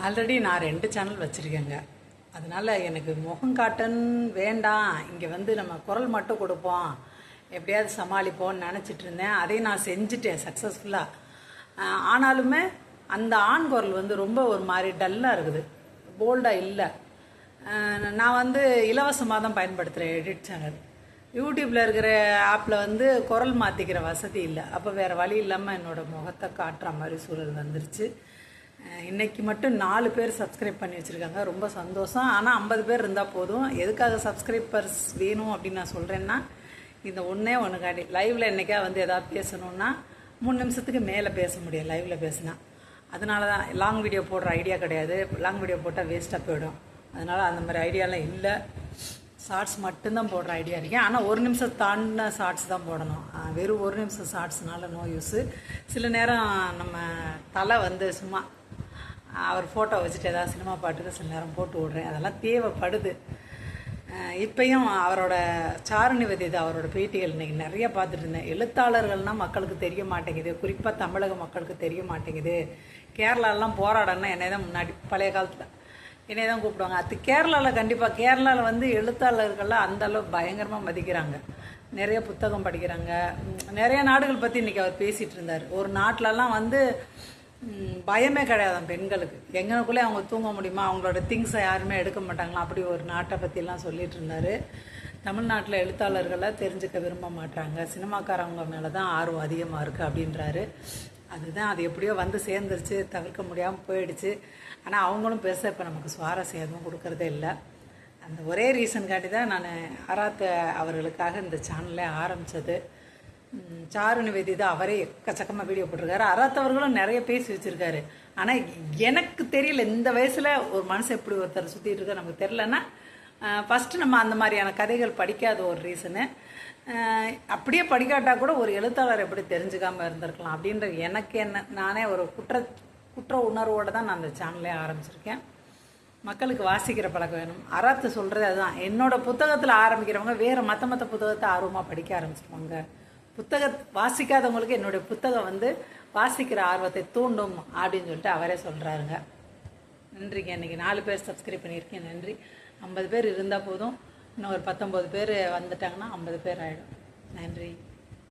Already நான் 2 channel வச்சுருக்கேங்க. அதனால் எனக்கு முகம் காட்டன் வேண்டாம், இங்கே வந்து நம்ம குரல் மட்டும் கொடுப்போம், எப்படியாவது சமாளிப்போம்னு நினச்சிட்டு இருந்தேன். அதையும் நான் செஞ்சுட்டேன் சக்ஸஸ்ஃபுல்லாக. ஆனாலுமே அந்த ஆண் குரல் வந்து ரொம்ப ஒரு மாதிரி டல்லாக இருக்குது, போல்டாக இல்லை. நான் வந்து இலவசமாக தான் பயன்படுத்துகிறேன் எடிட் சேனல். யூடியூப்பில் இருக்கிற ஆப்பில் வந்து குரல் மாற்றிக்கிற வசதி இல்லை. அப்போ வேறு வழி இல்லாமல் என்னோடய முகத்தை காட்டுற மாதிரி சூழல் வந்துருச்சு. இன்றைக்கி மட்டும் 4 பேர் சப்ஸ்கிரைப் பண்ணி வச்சுருக்காங்க, ரொம்ப சந்தோஷம். ஆனால் 50 பேர் இருந்தால் போதும். எதுக்காக சப்ஸ்கிரைபர்ஸ் வேணும் அப்படின்னு நான் சொல்கிறேன்னா, இந்த ஒன்றுக்காண்டி லைவில் என்றைக்கா வந்து எதாவது பேசணுன்னா 3 நிமிஷத்துக்கு மேலே பேச முடியும் லைவில் பேசினா. அதனால தான் லாங் வீடியோ போடுற ஐடியா கிடையாது. லாங் வீடியோ போட்டால் வேஸ்ட்டாக போயிடும். அதனால் அந்த மாதிரி ஐடியாலாம் இல்லை. ஷார்ட்ஸ் மட்டும்தான் போடுற ஐடியா இருக்கேன். ஆனால் 1 நிமிஷம் தாண்டின ஷார்ட்ஸ் தான் போடணும். வெறும் 1 நிமிஷம் ஷார்ட்ஸ்னால நோ யூஸு. சில நேரம் நம்ம தலை வந்து சும்மா அவர் ஃபோட்டோ வச்சுட்டு ஏதாவது சினிமா பாட்டுக்கு சில நேரம் போட்டு விட்றேன். அதெல்லாம் தேவைப்படுது. இப்பையும் அவரோட சாருநிவேதிதா அவரோட பேட்டிகள் இன்றைக்கி நிறைய பார்த்துட்டு இருந்தேன். எழுத்தாளர்கள்னால் மக்களுக்கு தெரிய மாட்டேங்குது, குறிப்பாக தமிழக மக்களுக்கு தெரிய மாட்டேங்குது. கேரளாலாம் போராடன்னா என்னை தான் முன்னாடி பழைய காலத்தில் என்னை தான் கூப்பிடுவாங்க. அது கேரளாவில் கண்டிப்பாக கேரளாவில் வந்து எழுத்தாளர்கள்லாம் அந்தளவு பயங்கரமாக மதிக்கிறாங்க. நிறைய புத்தகம் படிக்கிறாங்க. நிறைய நாடுகள் பற்றி இன்றைக்கி அவர் பேசிகிட்டு இருந்தார். ஒரு நாட்டிலலாம் வந்து பயமே கிடையாது பெண்களுக்கு. எங்களுக்குள்ளே அவங்க தூங்க முடியுமா, அவங்களோட திங்ஸை யாருமே எடுக்க மாட்டாங்களா, அப்படி ஒரு நாட்டை பற்றிலாம் சொல்லிகிட்டு இருந்தார். தமிழ்நாட்டில் எழுத்தாளர்களை தெரிஞ்சுக்க விரும்ப மாட்டாங்க, சினிமாக்காரவங்க மேலே தான் ஆர்வம் அதிகமாக இருக்குது அப்படின்றாரு. அதுதான் அது எப்படியோ வந்து சேர்ந்துருச்சு, தவிர்க்க முடியாமல் போயிடுச்சு. ஆனால் அவங்களும் பேச இப்போ நமக்கு சுவாரஸ்யம் எதுவும் கொடுக்கறதே இல்லை. அந்த ஒரே ரீசன் காட்டி தான் நான் ஆராத் அவர்களுக்காக இந்த சேனலை ஆரம்பித்தது. சாருநிவேதிதா அவரே எக்கச்சக்கமாக வீடியோ போட்டிருக்காரு. ஆராத் அவர்களும் நிறைய பேசி வச்சுருக்காரு. ஆனால் எனக்கு தெரியல, இந்த வயசில் ஒரு மனுஷன் எப்படி ஒருத்தர் சுற்றிட்டு இருக்க நமக்கு தெரிலன்னா, ஃபஸ்ட்டு நம்ம அந்த மாதிரியான கதைகள் படிக்காத ஒரு ரீசனு. அப்படியே படிக்காட்டா கூட ஒரு எழுத்தாளர் எப்படி தெரிஞ்சுக்காமல் இருந்திருக்கலாம் அப்படின்ற எனக்கு நானே ஒரு குற்ற உணர்வோடு தான் நான் அந்த சேனலே ஆரம்பிச்சிருக்கேன். மக்களுக்கு வாசிக்கிற பழக்கம் வேணும். ஆராத்து சொல்கிறது அதுதான். என்னோடய புத்தகத்தில் ஆரம்பிக்கிறவங்க வேறு மற்ற புத்தகத்தை ஆர்வமாக படிக்க ஆரம்பிச்சிருவாங்க. வாசிக்காதவங்களுக்கு என்னுடைய புத்தகம் வந்து வாசிக்கிற ஆர்வத்தை தூண்டும் அப்படின்னு சொல்லிட்டு அவரே சொல்கிறாருங்க. நன்றிங்க. இன்றைக்கி 4 பேர் சப்ஸ்கிரைப் பண்ணியிருக்கேன், நன்றி. 50 பேர் இருந்தால் போதும். இன்னும் ஒரு 19 பேர் வந்துட்டாங்கன்னா 50 பேர் ஆகிடும். நன்றி.